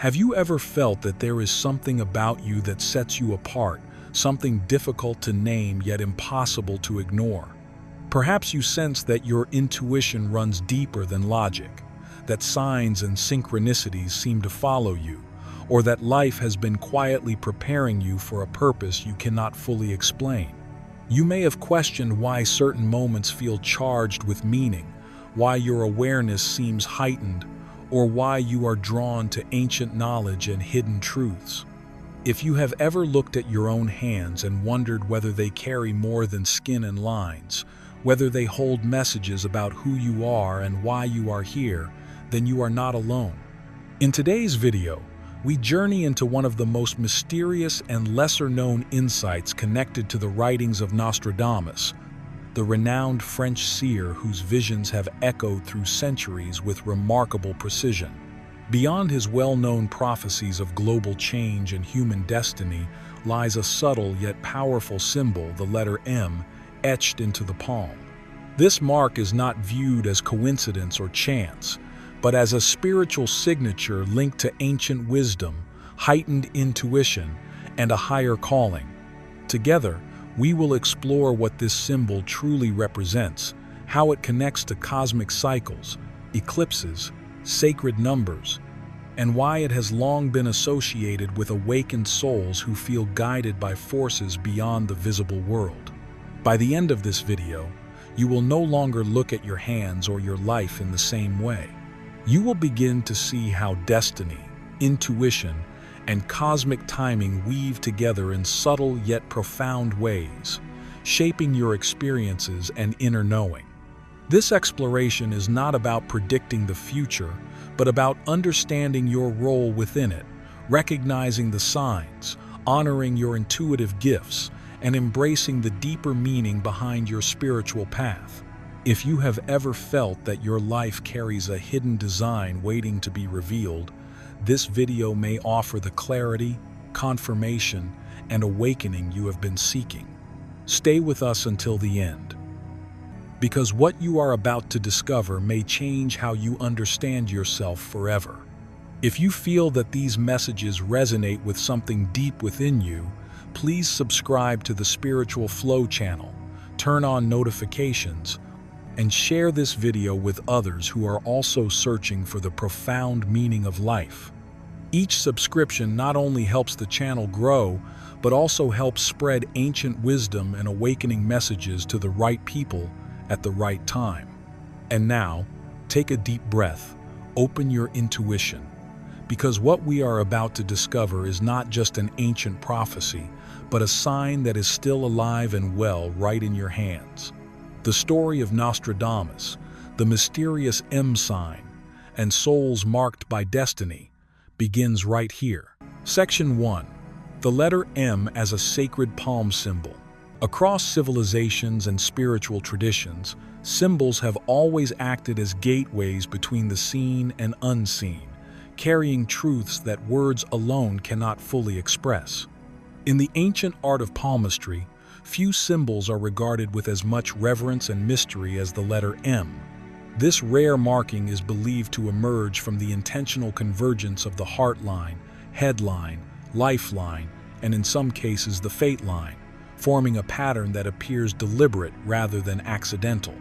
Have you ever felt that there is something about you that sets you apart, something difficult to name yet impossible to ignore? Perhaps you sense that your intuition runs deeper than logic, that signs and synchronicities seem to follow you, or that life has been quietly preparing you for a purpose you cannot fully explain. You may have questioned why certain moments feel charged with meaning, why your awareness seems heightened, or why you are drawn to ancient knowledge and hidden truths. If you have ever looked at your own hands and wondered whether they carry more than skin and lines, whether they hold messages about who you are and why you are here, then you are not alone. In today's video, we journey into one of the most mysterious and lesser-known insights connected to the writings of Nostradamus, the renowned French seer whose visions have echoed through centuries with remarkable precision. Beyond his well-known prophecies of global change and human destiny lies a subtle yet powerful symbol, the letter M, etched into the palm. This mark is not viewed as coincidence or chance, but as a spiritual signature linked to ancient wisdom, heightened intuition, and a higher calling. Together, we will explore what this symbol truly represents, how it connects to cosmic cycles, eclipses, sacred numbers, and why it has long been associated with awakened souls who feel guided by forces beyond the visible world. By the end of this video, you will no longer look at your hands or your life in the same way. You will begin to see how destiny, intuition, and cosmic timing weave together in subtle yet profound ways, shaping your experiences and inner knowing. This exploration is not about predicting the future, but about understanding your role within it, recognizing the signs, honoring your intuitive gifts, and embracing the deeper meaning behind your spiritual path. If you have ever felt that your life carries a hidden design waiting to be revealed, this video may offer the clarity, confirmation, and awakening you have been seeking. Stay with us until the end, because what you are about to discover may change how you understand yourself forever. If you feel that these messages resonate with something deep within you, please subscribe to the Spiritual Flow channel, turn on notifications, and share this video with others who are also searching for the profound meaning of life. Each subscription not only helps the channel grow, but also helps spread ancient wisdom and awakening messages to the right people at the right time. And now, take a deep breath, open your intuition, because what we are about to discover is not just an ancient prophecy, but a sign that is still alive and well right in your hands. The story of Nostradamus, the mysterious M sign, and souls marked by destiny, begins right here. Section 1. The letter M as a sacred palm symbol. Across civilizations and spiritual traditions, symbols have always acted as gateways between the seen and unseen, carrying truths that words alone cannot fully express. In the ancient art of palmistry, few symbols are regarded with as much reverence and mystery as the letter M. This rare marking is believed to emerge from the intentional convergence of the heart line, head line, lifeline, and in some cases the fate line, forming a pattern that appears deliberate rather than accidental.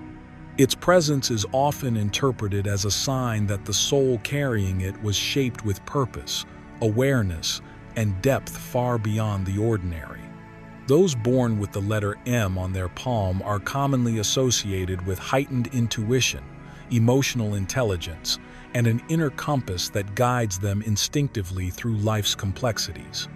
Its presence is often interpreted as a sign that the soul carrying it was shaped with purpose, awareness, and depth far beyond the ordinary. Those born with the letter M on their palm are commonly associated with heightened intuition, emotional intelligence, and an inner compass that guides them instinctively through life's complexities.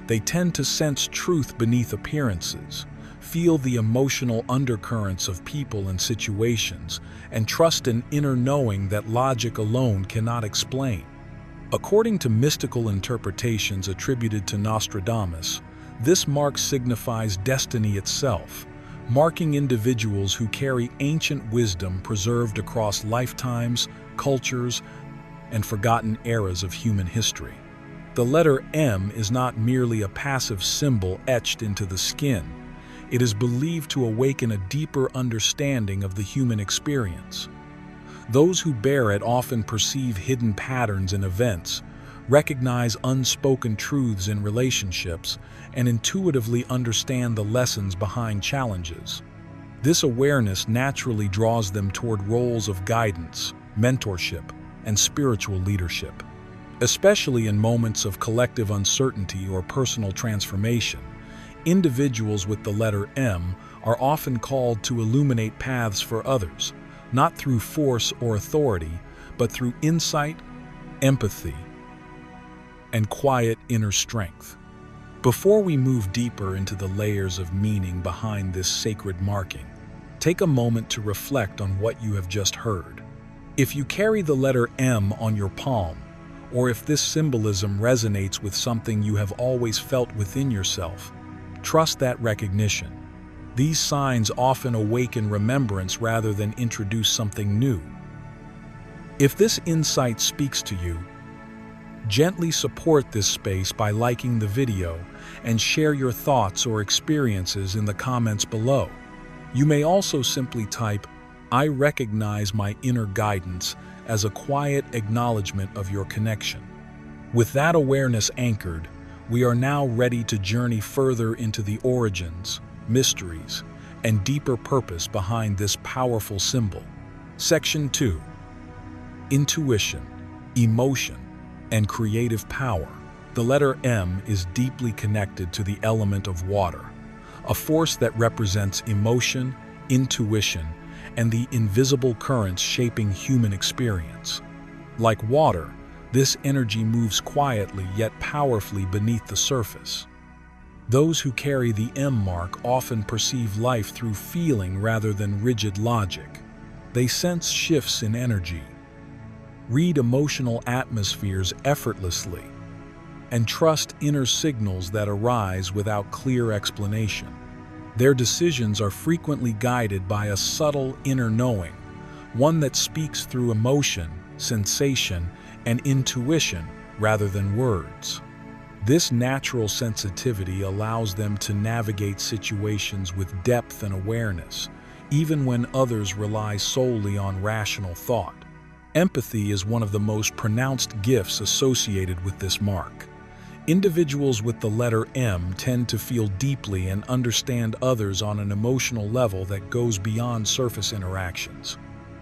They tend to sense truth beneath appearances, feel the emotional undercurrents of people and situations, and trust an inner knowing that logic alone cannot explain. According to mystical interpretations attributed to Nostradamus, this mark signifies destiny itself, marking individuals who carry ancient wisdom preserved across lifetimes, cultures, and forgotten eras of human history. The letter M is not merely a passive symbol etched into the skin. It is believed to awaken a deeper understanding of the human experience. Those who bear it often perceive hidden patterns in events, recognize unspoken truths in relationships, and intuitively understand the lessons behind challenges. This awareness naturally draws them toward roles of guidance, mentorship, and spiritual leadership. Especially in moments of collective uncertainty or personal transformation, individuals with the letter M are often called to illuminate paths for others, not through force or authority, but through insight, empathy, and quiet inner strength. Before we move deeper into the layers of meaning behind this sacred marking, take a moment to reflect on what you have just heard. If you carry the letter M on your palm, or if this symbolism resonates with something you have always felt within yourself, trust that recognition. These signs often awaken remembrance rather than introduce something new. If this insight speaks to you, gently support this space by liking the video and share your thoughts or experiences in the comments below. You may also simply type, "I recognize my inner guidance," as a quiet acknowledgement of your connection. With that awareness anchored, we are now ready to journey further into the origins, mysteries, and deeper purpose behind this powerful symbol. Section 2. Intuition, emotion, and creative power. The letter M is deeply connected to the element of water, a force that represents emotion, intuition, and the invisible currents shaping human experience. Like water, this energy moves quietly yet powerfully beneath the surface. Those who carry the M mark often perceive life through feeling rather than rigid logic. They sense shifts in energy, read emotional atmospheres effortlessly, and trust inner signals that arise without clear explanation. Their decisions are frequently guided by a subtle inner knowing, one that speaks through emotion, sensation, and intuition rather than words. This natural sensitivity allows them to navigate situations with depth and awareness, even when others rely solely on rational thought. Empathy is one of the most pronounced gifts associated with this mark. Individuals with the letter M tend to feel deeply and understand others on an emotional level that goes beyond surface interactions.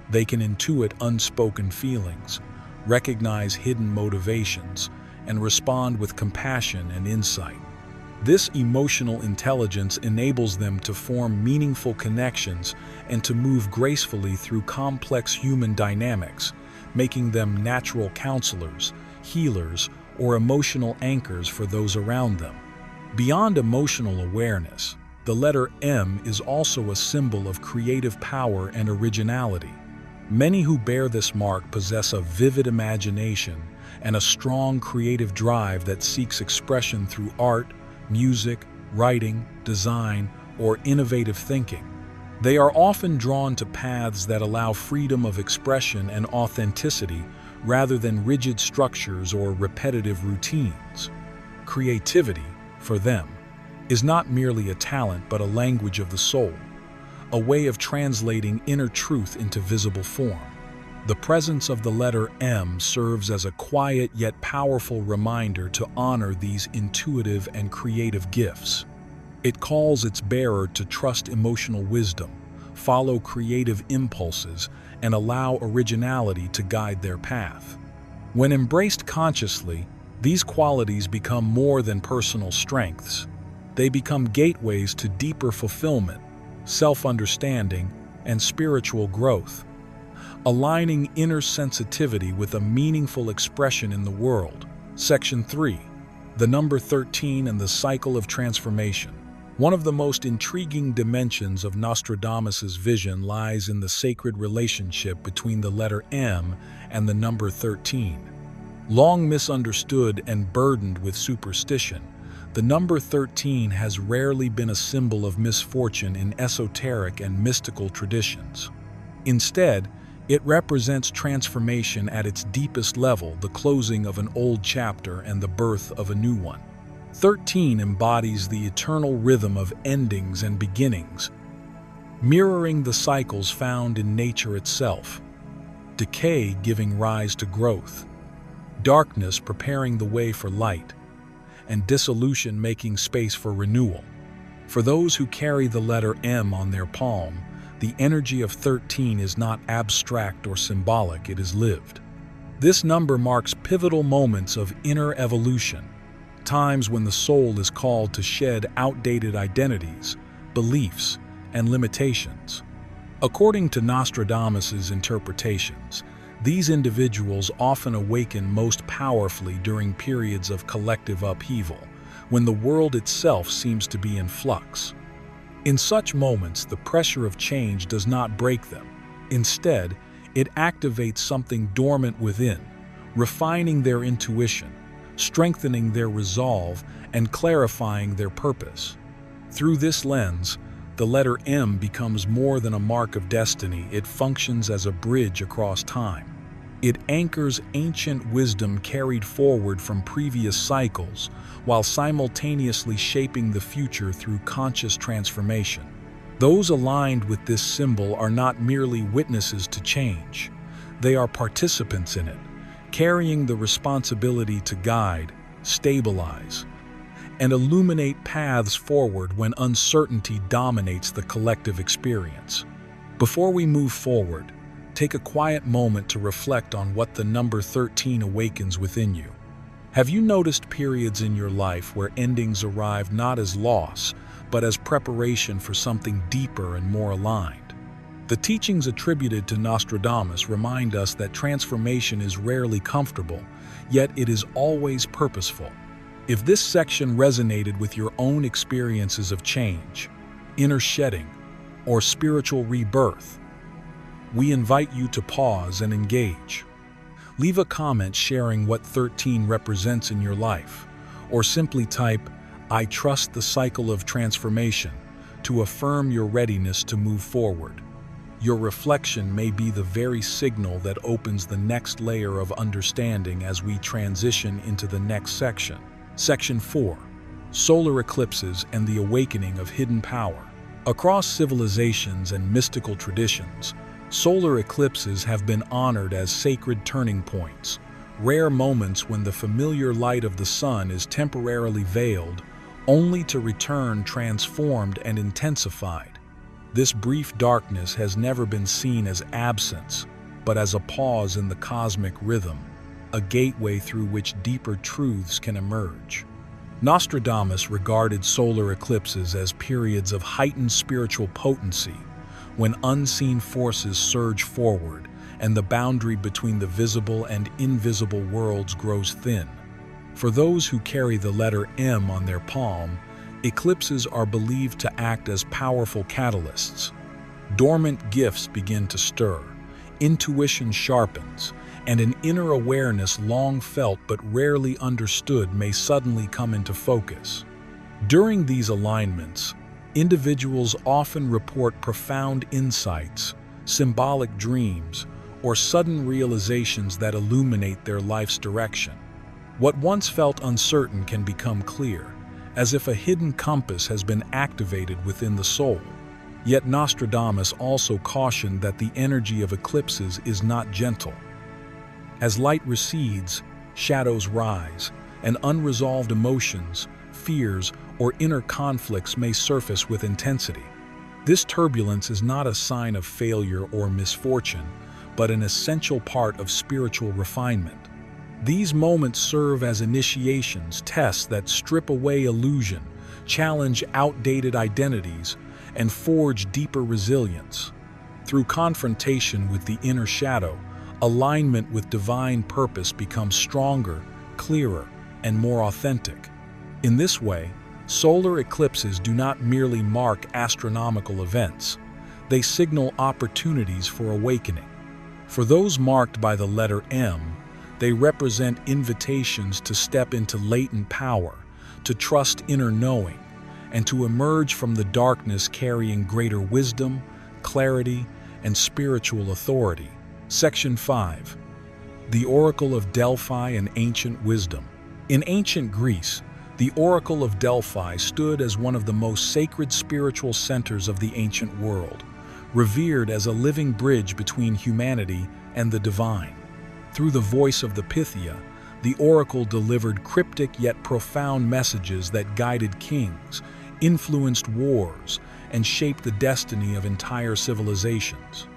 They can intuit unspoken feelings, recognize hidden motivations, and respond with compassion and insight. This emotional intelligence enables them to form meaningful connections and to move gracefully through complex human dynamics, making them natural counselors, healers, or emotional anchors for those around them. Beyond emotional awareness, the letter M is also a symbol of creative power and originality. Many who bear this mark possess a vivid imagination and a strong creative drive that seeks expression through art, music, writing, design, or innovative thinking. They are often drawn to paths that allow freedom of expression and authenticity rather than rigid structures or repetitive routines. Creativity, for them, is not merely a talent but a language of the soul, a way of translating inner truth into visible form. The presence of the letter M serves as a quiet yet powerful reminder to honor these intuitive and creative gifts. It calls its bearer to trust emotional wisdom, follow creative impulses, and allow originality to guide their path. When embraced consciously, these qualities become more than personal strengths. They become gateways to deeper fulfillment, self-understanding, and spiritual growth, aligning inner sensitivity with a meaningful expression in the world. Section 3. The number 13 and the cycle of transformation. One of the most intriguing dimensions of Nostradamus's vision lies in the sacred relationship between the letter M and the number 13. Long misunderstood and burdened with superstition, the number 13 has rarely been a symbol of misfortune in esoteric and mystical traditions. Instead, it represents transformation at its deepest level, the closing of an old chapter and the birth of a new one. 13 embodies the eternal rhythm of endings and beginnings, mirroring the cycles found in nature itself, decay giving rise to growth, darkness preparing the way for light, and dissolution making space for renewal. For those who carry the letter M on their palm, the energy of 13 is not abstract or symbolic, it is lived. This number marks pivotal moments of inner evolution, times when the soul is called to shed outdated identities, beliefs, and limitations. According to Nostradamus's interpretations, these individuals often awaken most powerfully during periods of collective upheaval, when the world itself seems to be in flux. In such moments, the pressure of change does not break them. Instead, it activates something dormant within, refining their intuition, strengthening their resolve, and clarifying their purpose. Through this lens, the letter M becomes more than a mark of destiny, it functions as a bridge across time. It anchors ancient wisdom carried forward from previous cycles, while simultaneously shaping the future through conscious transformation. Those aligned with this symbol are not merely witnesses to change. They are participants in it, carrying the responsibility to guide, stabilize, and illuminate paths forward when uncertainty dominates the collective experience. Before we move forward, take a quiet moment to reflect on what the number 13 awakens within you. Have you noticed periods in your life where endings arrive not as loss, but as preparation for something deeper and more aligned? The teachings attributed to Nostradamus remind us that transformation is rarely comfortable, yet it is always purposeful. If this section resonated with your own experiences of change, inner shedding, or spiritual rebirth, we invite you to pause and engage. Leave a comment sharing what 13 represents in your life, or simply type, "I trust the cycle of transformation," to affirm your readiness to move forward. Your reflection may be the very signal that opens the next layer of understanding as we transition into the next section. Section 4. Solar Eclipses and the Awakening of Hidden Power. Across civilizations and mystical traditions, solar eclipses have been honored as sacred turning points, rare moments when the familiar light of the sun is temporarily veiled, only to return transformed and intensified. This brief darkness has never been seen as absence, but as a pause in the cosmic rhythm, a gateway through which deeper truths can emerge. Nostradamus regarded solar eclipses as periods of heightened spiritual potency, when unseen forces surge forward and the boundary between the visible and invisible worlds grows thin. For those who carry the letter M on their palm, eclipses are believed to act as powerful catalysts. Dormant gifts begin to stir, intuition sharpens, and an inner awareness long felt but rarely understood may suddenly come into focus. During these alignments, individuals often report profound insights, symbolic dreams, or sudden realizations that illuminate their life's direction. What once felt uncertain can become clear, as if a hidden compass has been activated within the soul. Yet Nostradamus also cautioned that the energy of eclipses is not gentle. As light recedes, shadows rise, and unresolved emotions, fears, or inner conflicts may surface with intensity. This turbulence is not a sign of failure or misfortune, but an essential part of spiritual refinement. These moments serve as initiations, tests that strip away illusion, challenge outdated identities, and forge deeper resilience. Through confrontation with the inner shadow, alignment with divine purpose becomes stronger, clearer, and more authentic. In this way, solar eclipses do not merely mark astronomical events, they signal opportunities for awakening. For those marked by the letter M, they represent invitations to step into latent power, to trust inner knowing, and to emerge from the darkness carrying greater wisdom, clarity, and spiritual authority. Section 5. The Oracle of Delphi and Ancient Wisdom. In ancient Greece, the Oracle of Delphi stood as one of the most sacred spiritual centers of the ancient world, revered as a living bridge between humanity and the divine. Through the voice of the Pythia, The oracle delivered cryptic yet profound messages that guided kings, influenced wars, and shaped the destiny of entire civilizations.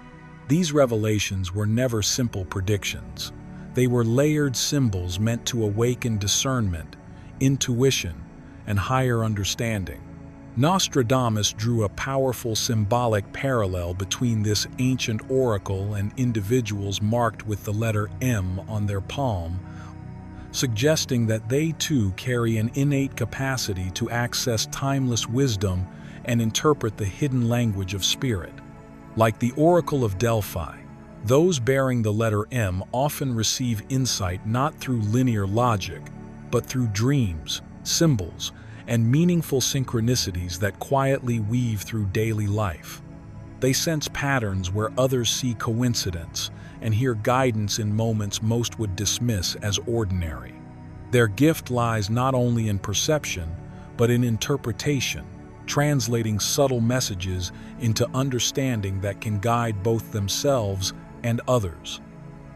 These revelations were never simple predictions. They were layered symbols meant to awaken discernment, intuition, and higher understanding. Nostradamus drew a powerful symbolic parallel between this ancient oracle and individuals marked with the letter M on their palm, suggesting that they too carry an innate capacity to access timeless wisdom and interpret the hidden language of spirit. Like the Oracle of Delphi, those bearing the letter M often receive insight not through linear logic, but through dreams, symbols, and meaningful synchronicities that quietly weave through daily life. They sense patterns where others see coincidence and hear guidance in moments most would dismiss as ordinary. Their gift lies not only in perception, but in interpretation, translating subtle messages into understanding that can guide both themselves and others.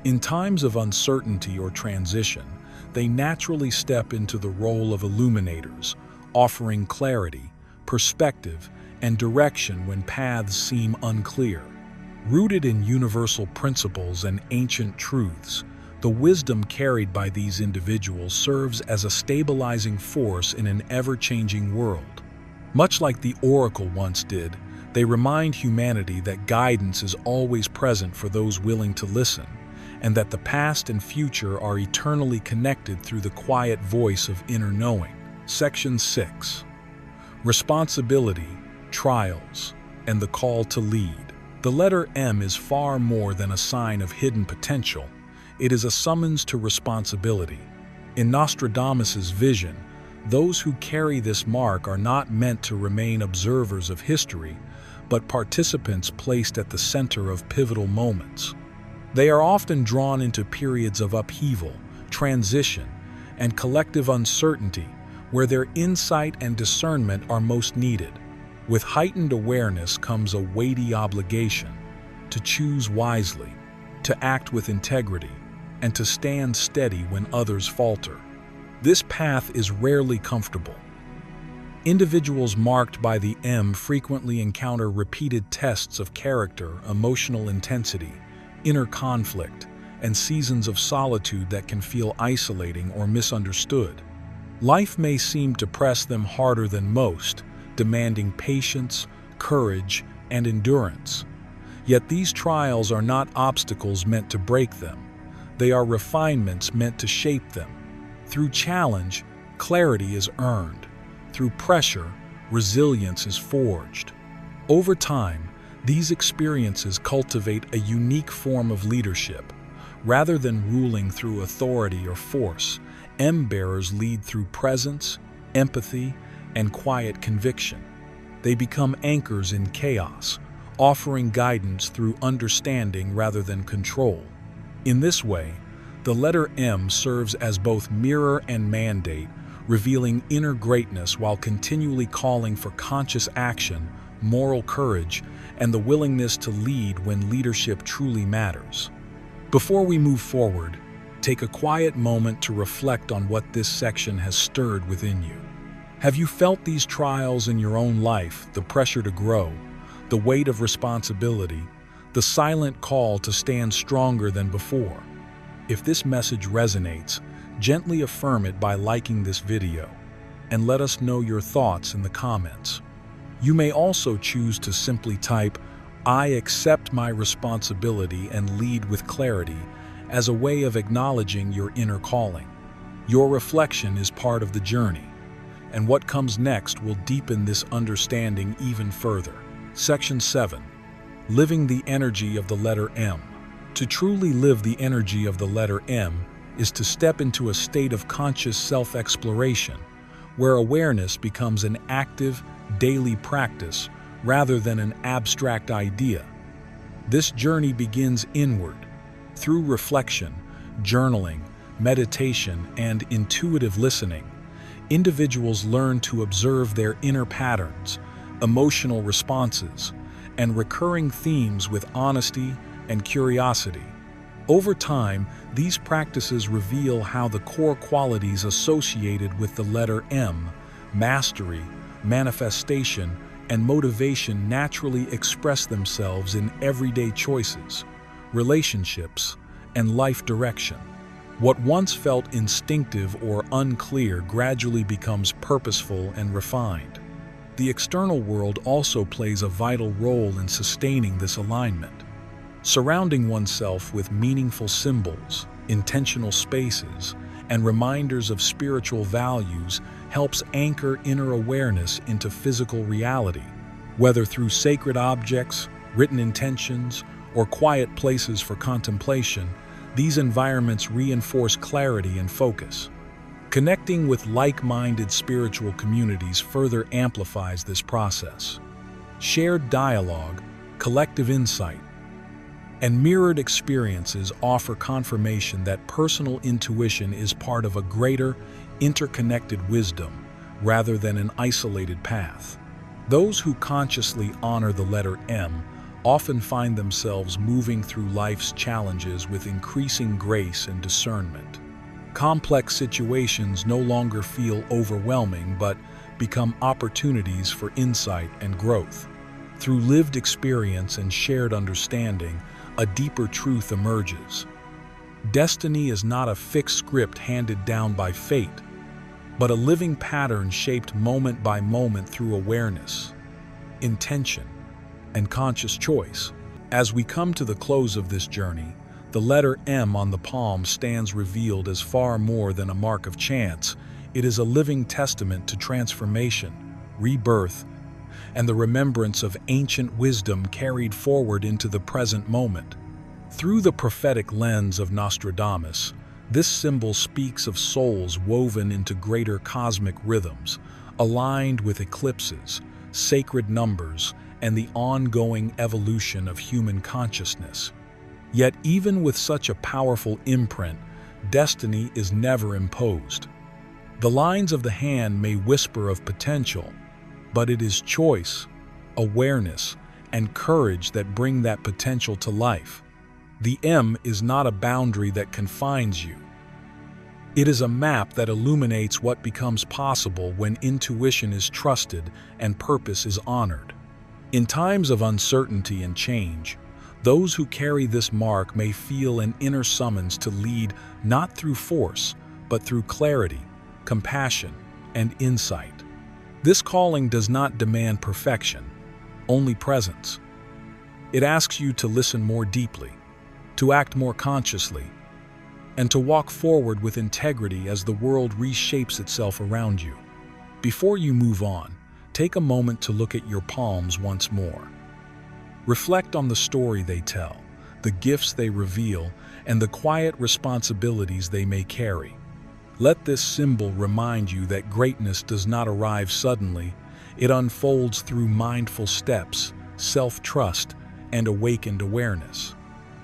In times of uncertainty or transition, they naturally step into the role of illuminators, offering clarity, perspective, and direction when paths seem unclear. Rooted in universal principles and ancient truths, the wisdom carried by these individuals serves as a stabilizing force in an ever-changing world. Much like the oracle once did, they remind humanity that guidance is always present for those willing to listen, and that the past and future are eternally connected through the quiet voice of inner knowing. Section 6. Responsibility, trials, and the call to lead. The letter M is far more than a sign of hidden potential. It is a summons to responsibility. In Nostradamus's vision, those who carry this mark are not meant to remain observers of history, but participants placed at the center of pivotal moments. They are often drawn into periods of upheaval, transition, and collective uncertainty, where their insight and discernment are most needed. With heightened awareness comes a weighty obligation to choose wisely, to act with integrity, and to stand steady when others falter. This path is rarely comfortable. Individuals marked by the M frequently encounter repeated tests of character, emotional intensity, inner conflict, and seasons of solitude that can feel isolating or misunderstood. Life may seem to press them harder than most, demanding patience, courage, and endurance. Yet these trials are not obstacles meant to break them. They are refinements meant to shape them. Through challenge, clarity is earned. Through pressure, resilience is forged. Over time, these experiences cultivate a unique form of leadership. Rather than ruling through authority or force, M-bearers lead through presence, empathy, and quiet conviction. They become anchors in chaos, offering guidance through understanding rather than control. In this way, the letter M serves as both mirror and mandate, revealing inner greatness while continually calling for conscious action, moral courage, and the willingness to lead when leadership truly matters. Before we move forward, take a quiet moment to reflect on what this section has stirred within you. Have you felt these trials in your own life, the pressure to grow, the weight of responsibility, the silent call to stand stronger than before? If this message resonates, gently affirm it by liking this video, and let us know your thoughts in the comments. You may also choose to simply type, "I accept my responsibility and lead with clarity," as a way of acknowledging your inner calling. Your reflection is part of the journey, and what comes next will deepen this understanding even further. Section 7. Living the energy of the letter M. To truly live the energy of the letter M is to step into a state of conscious self-exploration, where awareness becomes an active, daily practice rather than an abstract idea. This journey begins inward. Through reflection, journaling, meditation, and intuitive listening, individuals learn to observe their inner patterns, emotional responses, and recurring themes with honesty and curiosity. Over time, these practices reveal how the core qualities associated with the letter M, mastery, manifestation, and motivation naturally express themselves in everyday choices, relationships, and life direction. What once felt instinctive or unclear gradually becomes purposeful and refined. The external world also plays a vital role in sustaining this alignment. Surrounding oneself with meaningful symbols, intentional spaces, and reminders of spiritual values helps anchor inner awareness into physical reality. Whether through sacred objects, written intentions, or quiet places for contemplation, these environments reinforce clarity and focus. Connecting with like-minded spiritual communities further amplifies this process. Shared dialogue, collective insight, and mirrored experiences offer confirmation that personal intuition is part of a greater, interconnected wisdom rather than an isolated path. Those who consciously honor the letter M often find themselves moving through life's challenges with increasing grace and discernment. Complex situations no longer feel overwhelming but become opportunities for insight and growth. Through lived experience and shared understanding, a deeper truth emerges. Destiny is not a fixed script handed down by fate, but a living pattern shaped moment by moment through awareness, intention, and conscious choice. As we come to the close of this journey, the letter M on the palm stands revealed as far more than a mark of chance. It is a living testament to transformation, rebirth, and the remembrance of ancient wisdom carried forward into the present moment. Through the prophetic lens of Nostradamus, this symbol speaks of souls woven into greater cosmic rhythms, aligned with eclipses, sacred numbers, and the ongoing evolution of human consciousness. Yet even with such a powerful imprint, destiny is never imposed. The lines of the hand may whisper of potential, but it is choice, awareness, and courage that bring that potential to life. The M is not a boundary that confines you. It is a map that illuminates what becomes possible when intuition is trusted and purpose is honored. In times of uncertainty and change, those who carry this mark may feel an inner summons to lead not through force, but through clarity, compassion, and insight. This calling does not demand perfection, only presence. It asks you to listen more deeply, to act more consciously, and to walk forward with integrity as the world reshapes itself around you. Before you move on, take a moment to look at your palms once more. Reflect on the story they tell, the gifts they reveal, and the quiet responsibilities they may carry. Let this symbol remind you that greatness does not arrive suddenly. It unfolds through mindful steps, self-trust, and awakened awareness.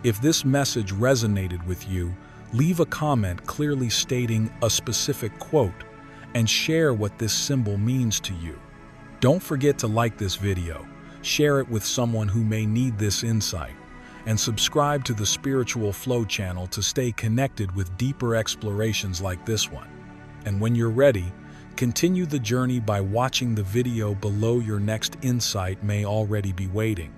If this message resonated with you, leave a comment clearly stating a specific quote and share what this symbol means to you. Don't forget to like this video, share it with someone who may need this insight, and subscribe to the Spiritual Flow channel to stay connected with deeper explorations like this one. And when you're ready, continue the journey by watching the video below. Your next insight may already be waiting.